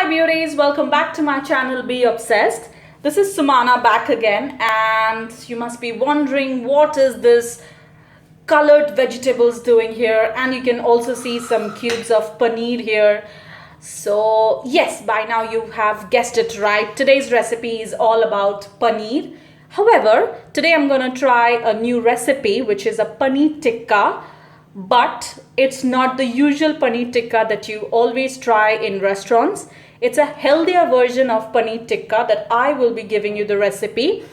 Hi beauties, welcome back to my channel Be Obsessed. This is Sumana back again, and you must be wondering what is this colored vegetables doing here, and you can also see some cubes of paneer here. So yes, by now you have guessed it right. Today's recipe is all about paneer. However, today I'm gonna try a new recipe which is a paneer tikka, but it's not the usual paneer tikka that you always try in restaurants. It's a healthier version of paneer tikka that I will be giving you the recipe.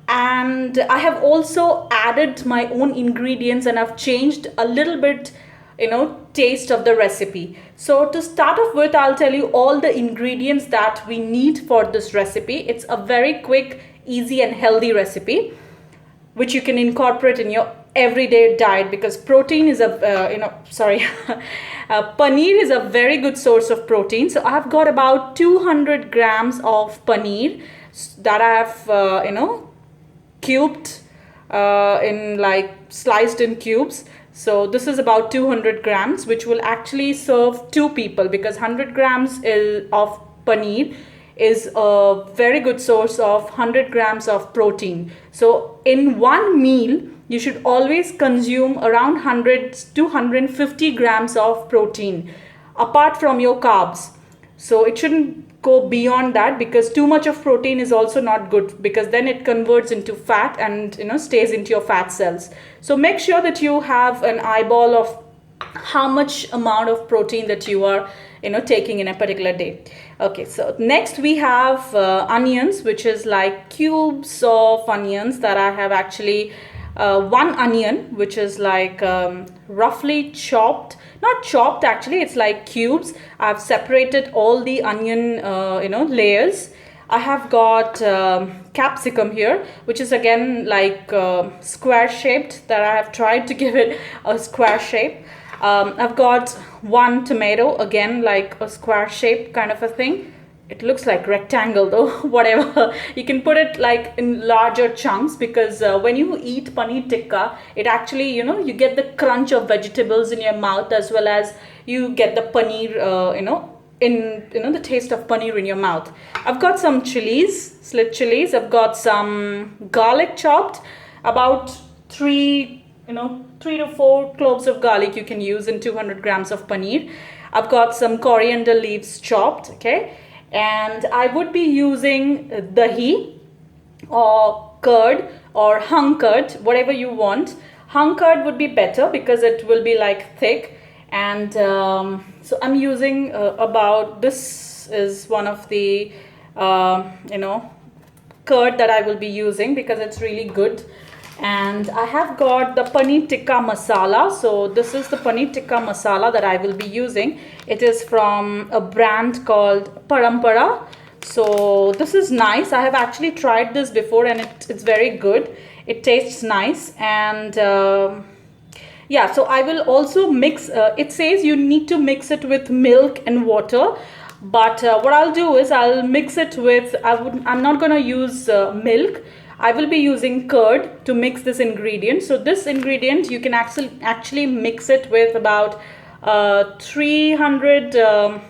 And I have also added my own ingredients and I've changed a little bit, taste of the recipe. So to start off with, I'll tell you all the ingredients that we need for this recipe. It's a very quick, easy and healthy recipe which you can incorporate in your everyday diet, because protein is paneer is a very good source of protein. So I've got about 200 grams of paneer that I have cubed sliced in cubes. So this is about 200 grams, which will actually serve two people, because 100 grams of paneer is a very good source of 100 grams of protein. So in one meal, you should always consume around 100 to 150 grams of protein apart from your carbs. So it shouldn't go beyond that, because too much of protein is also not good, because then it converts into fat and stays into your fat cells. So make sure that you have an eyeball of how much amount of protein that you are taking in a particular day. Okay, so next we have onions, which is like cubes of onions that I have actually one onion which is like roughly chopped, not chopped actually, it's like cubes. I've separated all the onion layers. I have got capsicum here, which is again like square shaped, that I have tried to give it a square shape. I've got one tomato, again like a square shape kind of a thing. It looks like rectangle though, whatever. You can put it like in larger chunks, because when you eat paneer tikka, it actually, you get the crunch of vegetables in your mouth, as well as you get the paneer, the taste of paneer in your mouth. I've got some chilies, slit chilies. I've got some garlic chopped, about 3 to 4 cloves of garlic you can use in 200 grams of paneer. I've got some coriander leaves chopped, okay? And I would be using dahi or curd or hung curd, whatever you want. Hung curd would be better because it will be like thick. And so I'm using this is one of the curd that I will be using, because it's really good. And I have got the paneer tikka masala. So this is the paneer tikka masala that I will be using. It is from a brand called Parampara. So this is nice. I have actually tried this before and it's very good. It tastes nice. And yeah, so I will also mix, it says you need to mix it with milk and water. But what I'll do is I'll mix it with, I'm not going to use milk. I will be using curd to mix this ingredient. So this ingredient, you can actually mix it with about 300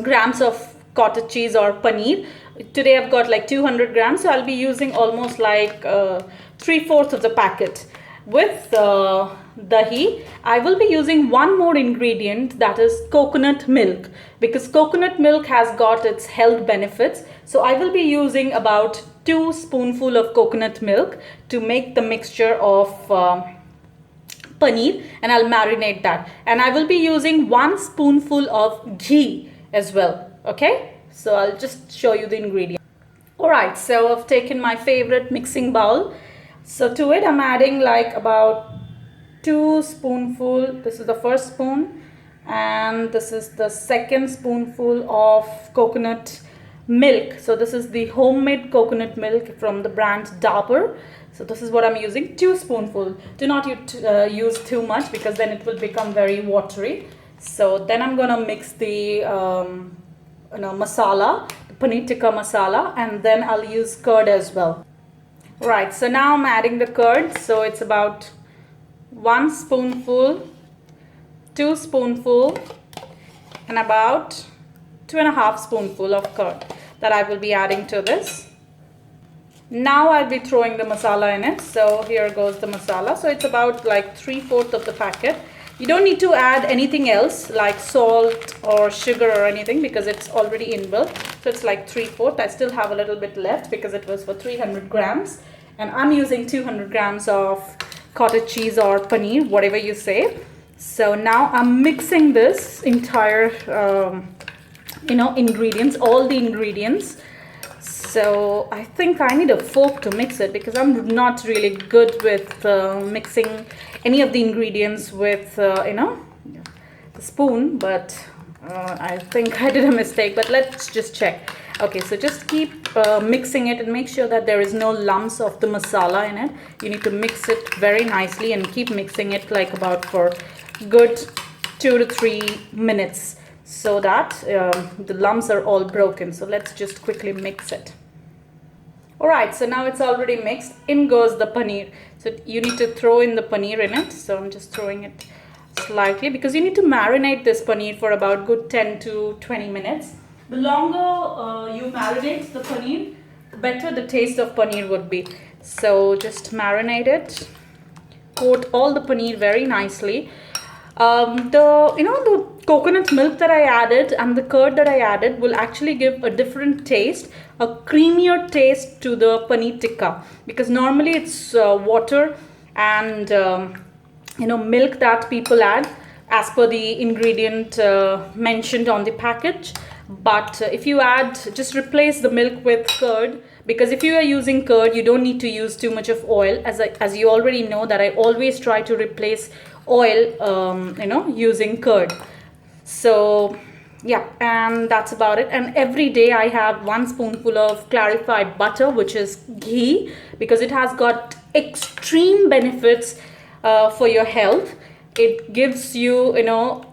grams of cottage cheese or paneer. Today I've got like 200 grams, so I'll be using almost like 3/4 of the packet. With dahi, I will be using one more ingredient, that is coconut milk, because coconut milk has got its health benefits. So I will be using about 2 spoonfuls of coconut milk to make the mixture of paneer, and I'll marinate that. And I will be using 1 spoonful of ghee as well. Okay, so I'll just show you the ingredients. Alright, so I've taken my favorite mixing bowl. So to it I'm adding like about 2 spoonfuls. This is the first spoon, and this is the second spoonful of coconut milk. So this is the homemade coconut milk from the brand Dabur. So this is what I'm using, 2 spoonfuls. Do not use too much, because then it will become very watery. So then I'm gonna mix the masala, the paneer tikka masala, and then I'll use curd as well. Right, so now I'm adding the curd. So it's about 1 spoonful, 2 spoonful, and about 2.5 spoonful of curd that I will be adding to this. Now I'll be throwing the masala in it. So here goes the masala. So it's about like 3/4 of the packet. You don't need to add anything else like salt or sugar or anything because it's already inbuilt. So it's like 3/4. I still have a little bit left because it was for 300 grams. And I'm using 200 grams of cottage cheese or paneer, whatever you say. So now I'm mixing this entire, ingredients, all the ingredients. So I think I need a fork to mix it because I'm not really good with mixing any of the ingredients with, the spoon. But I think I did a mistake, but let's just check. Okay, so just keep mixing it and make sure that there is no lumps of the masala in it. You need to mix it very nicely and keep mixing it like about for good 2 to 3 minutes so that the lumps are all broken. So let's just quickly mix it. Alright, so now it's already mixed. In goes the paneer. So you need to throw in the paneer in it. So I'm just throwing it slightly because you need to marinate this paneer for about good 10 to 20 minutes. The longer you marinate the paneer, the better the taste of paneer would be. So just marinate it. Coat all the paneer very nicely. The coconut milk that I added and the curd that I added will actually give a different taste, a creamier taste to the paneer tikka, because normally it's water and milk that people add as per the ingredient mentioned on the package. But if you add, just replace the milk with curd, because if you are using curd, you don't need to use too much of oil. As you already know that I always try to replace oil, using curd. So yeah, and that's about it. And every day I have 1 spoonful of clarified butter, which is ghee, because it has got extreme benefits for your health. It gives you,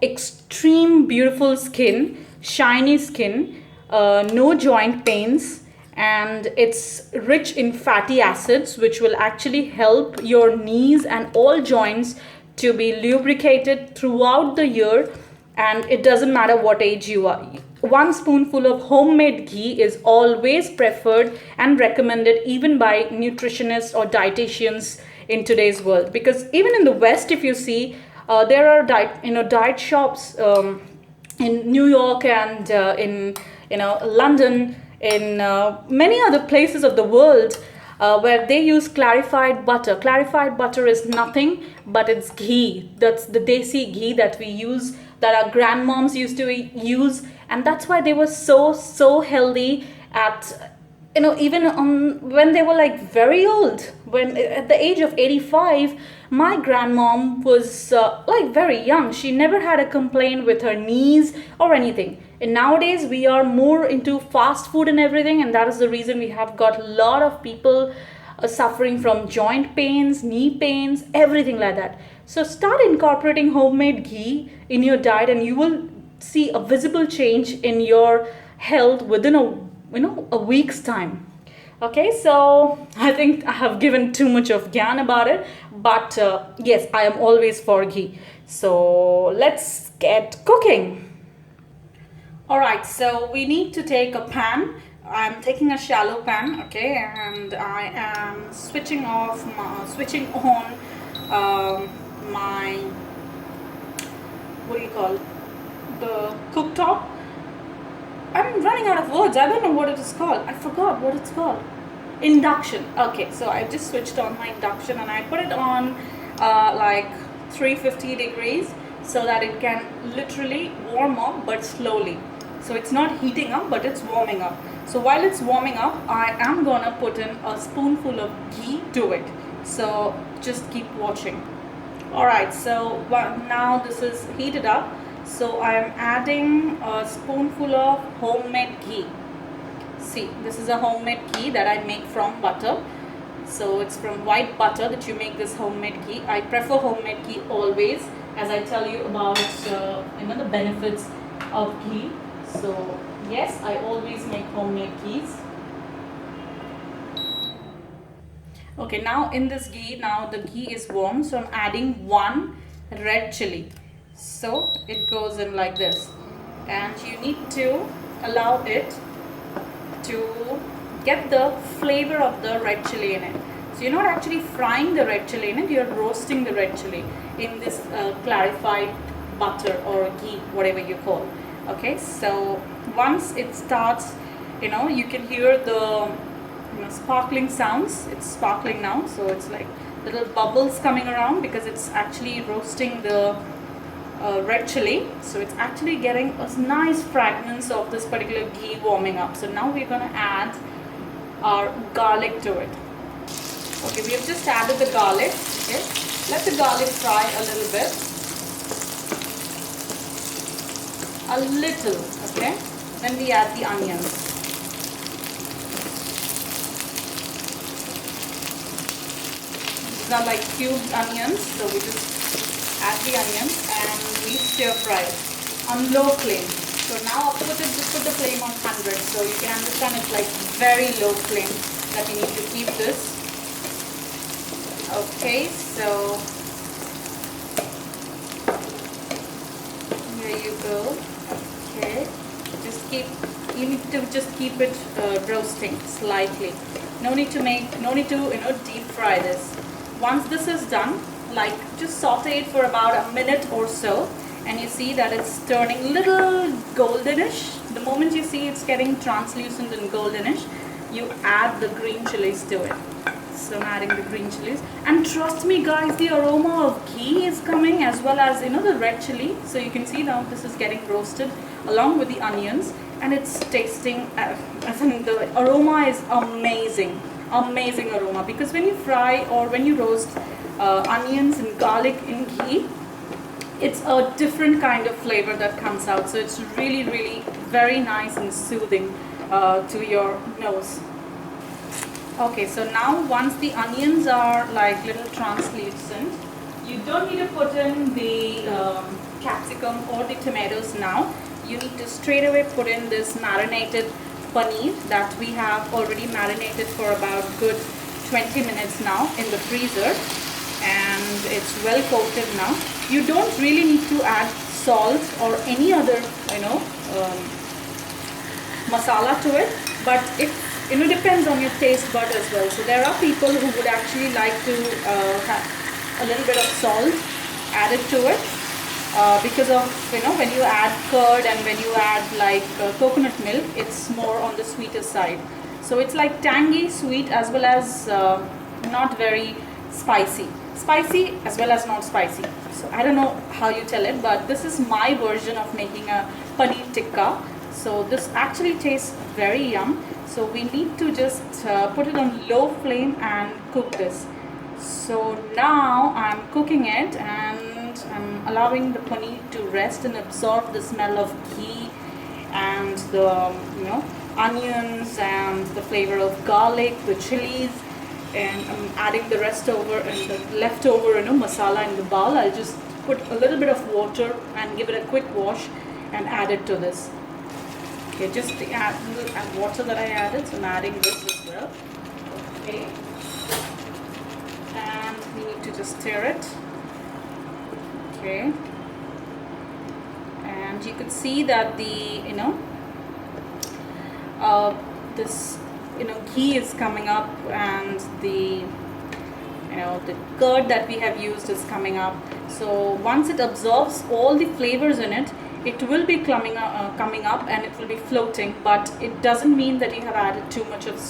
extreme beautiful skin, shiny skin, no joint pains, and it's rich in fatty acids, which will actually help your knees and all joints to be lubricated throughout the year. And it doesn't matter what age you are. 1 spoonful of homemade ghee is always preferred and recommended even by nutritionists or dietitians in today's world. Because even in the West, if you see, there are diet shops in New York and in London, in many other places of the world, where they use clarified butter. Clarified butter is nothing but it's ghee. That's the desi ghee that we use, that our grandmoms used to use, and that's why they were so healthy at, even when they were like very old. When at the age of 85, my grandmom was like very young. She never had a complaint with her knees or anything. And nowadays we are more into fast food and everything, and that is the reason we have got a lot of people suffering from joint pains, knee pains, everything like that. So start incorporating homemade ghee in your diet and you will see a visible change in your health within a week's time. Okay, so I think I have given too much of gyan about it, but yes, I am always for ghee. So let's get cooking. Alright, so we need to take a pan. I'm taking a shallow pan, okay, and I am switching on my, what do you call, the cooktop. I'm running out of words. I don't know what it is called. I forgot what it's called. Induction. Okay, so I just switched on my induction and I put it on like 350 degrees so that it can literally warm up but slowly. So it's not heating up but it's warming up. So while it's warming up, I am gonna put in a spoonful of ghee to it. So just keep watching. Alright, so now this is heated up. So I am adding a spoonful of homemade ghee. See, this is a homemade ghee that I make from butter. So it's from white butter that you make this homemade ghee. I prefer homemade ghee always, as I tell you about the benefits of ghee. So yes, I always make homemade ghees. Okay, now in this ghee, now the ghee is warm, so I'm adding 1 red chili. So it goes in like this, and you need to allow it to get the flavor of the red chili in it. So you're not actually frying the red chili in it, you're roasting the red chili in this clarified butter or ghee, whatever you call. Okay, so once it starts, you can hear the sparkling sounds. It's sparkling now, so it's like little bubbles coming around because it's actually roasting the red chili. So it's actually getting a nice fragments of this particular ghee warming up. So now we're going to add our garlic to it. Okay, we have just added the garlic. Okay, let the garlic fry a little bit. A little, okay. Then we add the onions. These are like cubed onions, so we just add the onions and we stir fry it on low flame. So now just put the flame on 100, so you can understand it's like very low flame that you need to keep this. Okay, so here you go. Okay, you need to just keep it roasting slightly. No need to deep fry this. Once this is done, like just saute it for about a minute or so, and you see that it's turning little goldenish. The moment you see it's getting translucent and goldenish, you add the green chilies to it. So I'm adding the green chilies, and trust me guys, the aroma of ghee is coming as well as the red chili. So you can see now this is getting roasted along with the onions, and it's tasting the aroma is amazing aroma, because when you fry or when you roast onions and garlic in ghee, it's a different kind of flavor that comes out. So it's really very nice and soothing to your nose. Okay, so now once the onions are like little translucent, you don't need to put in the capsicum or the tomatoes now. You need to straight away put in this marinated paneer that we have already marinated for about good 20 minutes now in the freezer, and it's well coated now. You don't really need to add salt or any other masala to it, but it depends on your taste bud as well. So there are people who would actually like to have a little bit of salt added to it because of when you add curd and when you add like coconut milk, it's more on the sweeter side. So it's like tangy, sweet, as well as not very spicy as well as not spicy. So I don't know how you tell it, but this is my version of making a paneer tikka. So this actually tastes very yum. So we need to just put it on low flame and cook this. So now I'm cooking it and I'm allowing the paneer to rest and absorb the smell of ghee and the onions and the flavor of garlic, the chilies, and I'm adding the leftover masala in the bowl. I'll just put a little bit of water and give it a quick wash and add it to this. Okay, just the add water that I added, so I'm adding this as well. Okay, and we need to just stir it. Okay, and you could see that the this ghee is coming up, and the the curd that we have used is coming up. So once it absorbs all the flavors in it, it will be coming up and it will be floating, but it doesn't mean that you have added too much of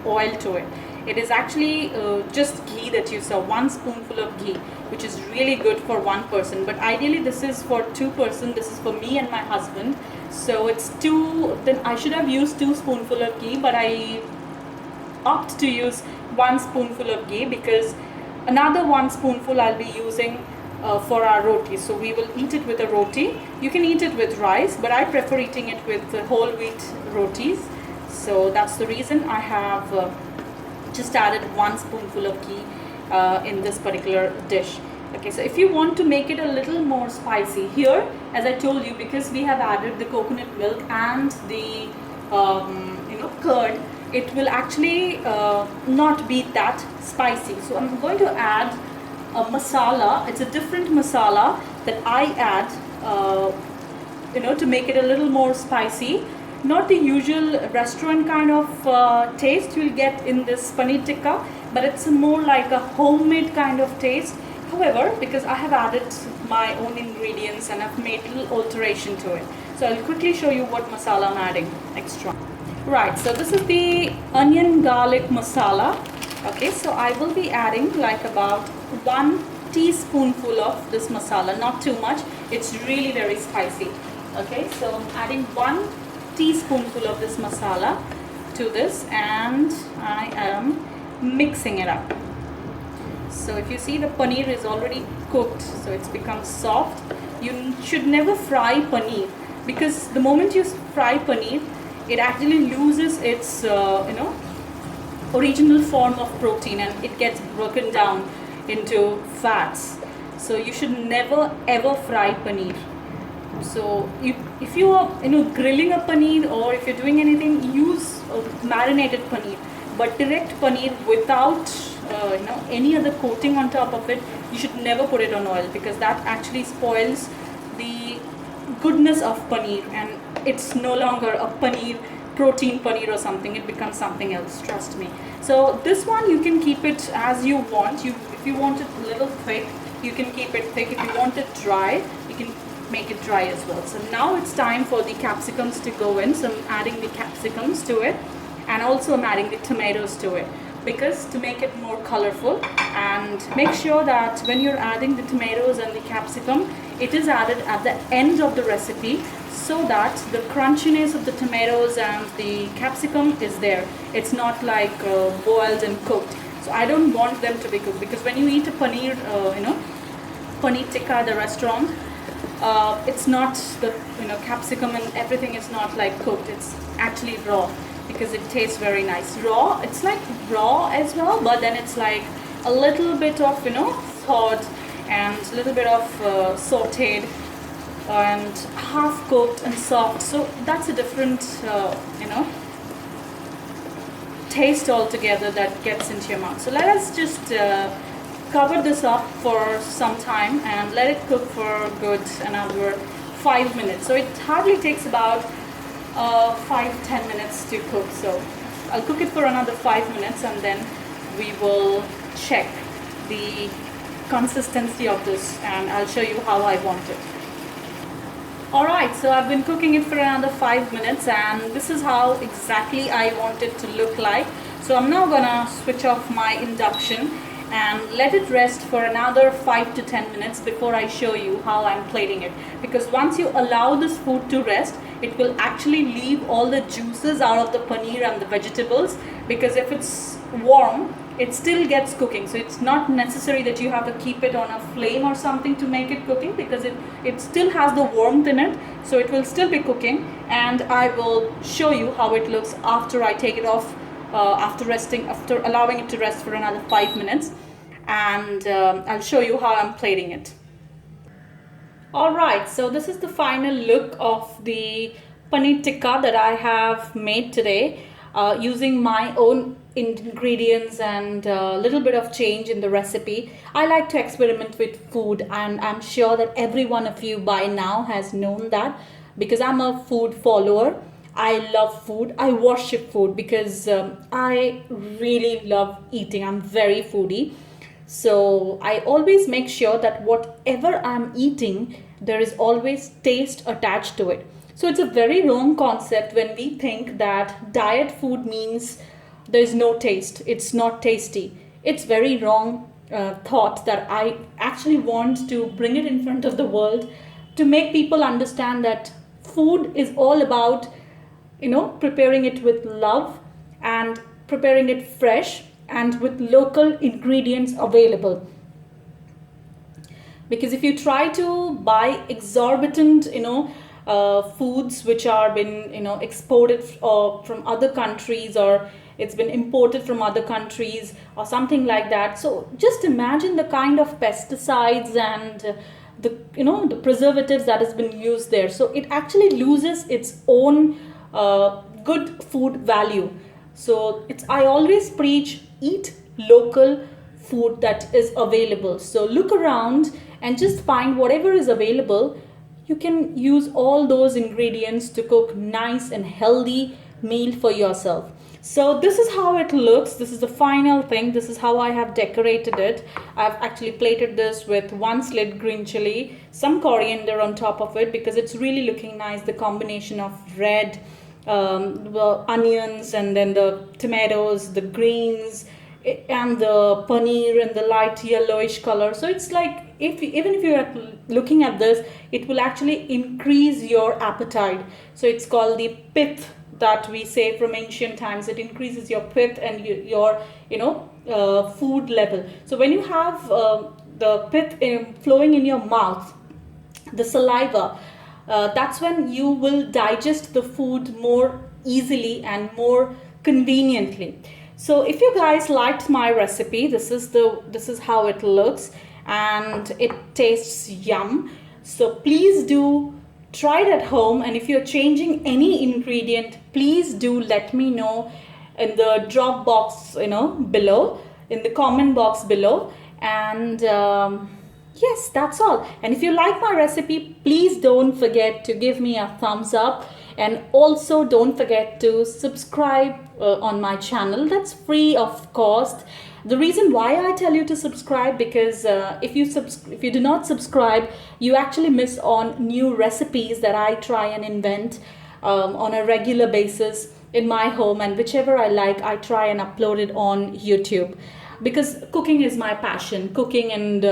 oil to it. It is actually just ghee that you saw, 1 spoonful of ghee, which is really good for 1 person. But ideally this is for 2 person. This is for me and my husband. So it's 2, then I should have used 2 spoonful of ghee, but I opt to use 1 spoonful of ghee because another 1 spoonful I'll be using for our roti. So we will eat it with a roti. You can eat it with rice, but I prefer eating it with whole wheat rotis. So that's the reason I have just added 1 spoonful of ghee in this particular dish. Okay, so if you want to make it a little more spicy, here, as I told you, because we have added the coconut milk and the curd, it will actually not be that spicy. So I'm going to add a masala. It's a different masala that I add to make it a little more spicy. not the usual restaurant kind of taste you'll get in this paneer tikka, but it's more like a homemade kind of taste. However, because I have added my own ingredients and I've made a little alteration to it, so I'll quickly show you what masala I'm adding extra. Right, so this is the onion garlic masala. Okay, so I will be adding like about 1 teaspoonful of this masala, not too much, it's really very spicy. Okay, so I'm adding 1 teaspoonful of this masala to this, and I am mixing it up. So if you see, the paneer is already cooked, so it's become soft. You should never fry paneer, because the moment you fry paneer, it actually loses its original form of protein, and it gets broken down into fats. So you should never ever fry paneer. So if you are grilling a paneer, or if you're doing anything, use marinated paneer, but direct paneer without any other coating on top of it, you should never put it on oil, because that actually spoils the goodness of paneer, and it's no longer a paneer, protein paneer or something. It becomes something else, trust me. So this one you can keep it as you want. If you want it a little thick, you can keep it thick. If you want it dry, you can make it dry as well. So now it's time for the capsicums to go in. So I'm adding the capsicums to it, and also I'm adding the tomatoes to it, because to make it more colorful. And make sure that when you're adding the tomatoes and the capsicum, it is added at the end of the recipe, so that the crunchiness of the tomatoes and the capsicum is there. It's not like boiled and cooked. So I don't want them to be cooked, because when you eat a paneer, paneer tikka at the restaurant, it's not the capsicum and everything is not like cooked. It's actually raw, because it tastes very nice. Raw, it's like raw as well, but then it's like a little bit of thawed and a little bit of sauteed and half cooked and soft. So that's a different taste altogether that gets into your mouth. So let us just cover this up for some time and let it cook for good another 5 minutes. So it hardly takes about 5-10 minutes to cook. So I'll cook it for another 5 minutes, and then we will check the consistency of this, and I'll show you how I want it. Alright, so I've been cooking it for another 5 minutes, and this is how exactly I want it to look like. So I'm now gonna switch off my induction and let it rest for another 5 to 10 minutes before I show you how I'm plating it. Because once you allow this food to rest, it will actually leave all the juices out of the paneer and the vegetables, because if it's warm, it still gets cooking. So it's not necessary that you have to keep it on a flame or something to make it cooking, because it still has the warmth in it, so it will still be cooking. And I will show you how it looks after I take it off, after allowing it to rest for another 5 minutes, and I'll show you how I'm plating it. Alright, so this is the final look of the paneer tikka that I have made today, using my own ingredients and a little bit of change in the recipe. I like to experiment with food, and I'm sure that every one of you by now has known that, because I'm a food follower. I love food. I worship food, because I really love eating. I'm very foodie. So I always make sure that whatever I'm eating, there is always taste attached to it. So it's a very wrong concept when we think that diet food means there is no taste, it's not tasty. It's very wrong thought that I actually want to bring it in front of the world, to make people understand that food is all about preparing it with love and preparing it fresh and with local ingredients available. Because if you try to buy exorbitant foods which are been exported from other countries, or it's been imported from other countries or something like that, so just imagine the kind of pesticides and the preservatives that has been used there. So it actually loses its own good food value. So I always preach, eat local food that is available. So look around and just find whatever is available, you can use all those ingredients to cook nice and healthy meal for yourself. So this is how it looks. This is the final thing. This is how I have decorated it. I've actually plated this with one slit green chili, some coriander on top of it because it's really looking nice. The combination of red, the onions, and then the tomatoes, the greens, and the paneer and the light yellowish color. So it's like, even if you are looking at this, it will actually increase your appetite. So it's called the pith that we say from ancient times. It increases your pith and your food level. So when you have the pith flowing in your mouth, the saliva, that's when you will digest the food more easily and more conveniently. So if you guys liked my recipe, this is how it looks and it tastes yum. So please do try it at home, and if you're changing any ingredient, please do let me know in the drop box, below, in the comment box below. And yes, that's all. And if you like my recipe, please don't forget to give me a thumbs up, and also don't forget to subscribe on my channel. That's free of cost. The reason why I tell you to subscribe, because if you do not subscribe, you actually miss on new recipes that I try and invent on a regular basis in my home, and whichever I like, I try and upload it on YouTube, because cooking is my passion. Cooking and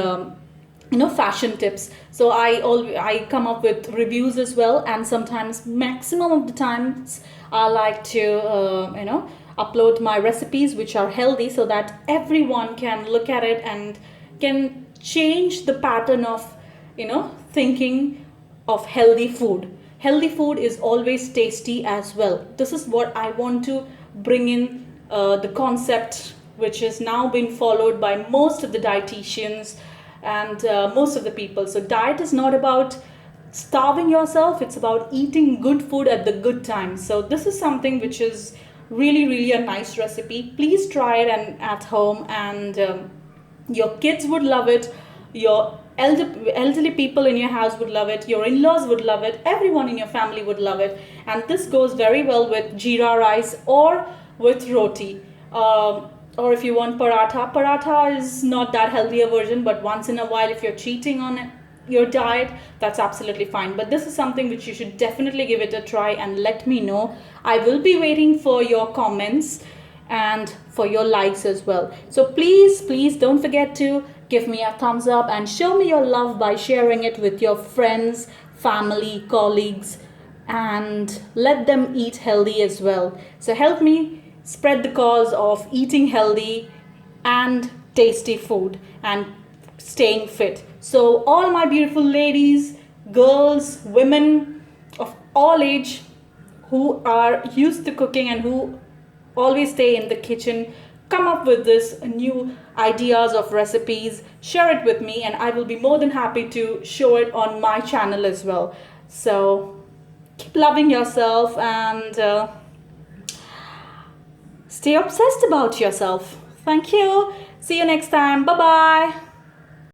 fashion tips. So I come up with reviews as well, and sometimes, maximum of the times, I like to upload my recipes which are healthy, so that everyone can look at it and can change the pattern of thinking of healthy food. Healthy food is always tasty as well. This is what I want to bring in, the concept which is now being followed by most of the dietitians and most of the people. So diet is not about starving yourself, it's about eating good food at the good time. So this is something which is really a nice recipe. Please try it at home, and your kids would love it, your elderly people in your house would love it, your in-laws would love it, everyone in your family would love it. And this goes very well with jeera rice or with roti. Or if you want paratha is not that healthier version, but once in a while, if you're cheating on it, your diet, that's absolutely fine. But this is something which you should definitely give it a try, and let me know. I will be waiting for your comments and for your likes as well. So please don't forget to give me a thumbs up and show me your love by sharing it with your friends, family, colleagues, and let them eat healthy as well. So help me spread the cause of eating healthy and tasty food and staying fit. So all my beautiful ladies, girls, women of all age who are used to cooking and who always stay in the kitchen, come up with this new ideas of recipes, share it with me, and I will be more than happy to show it on my channel as well. So keep loving yourself and stay obsessed about yourself. Thank you. See you next time. Bye bye.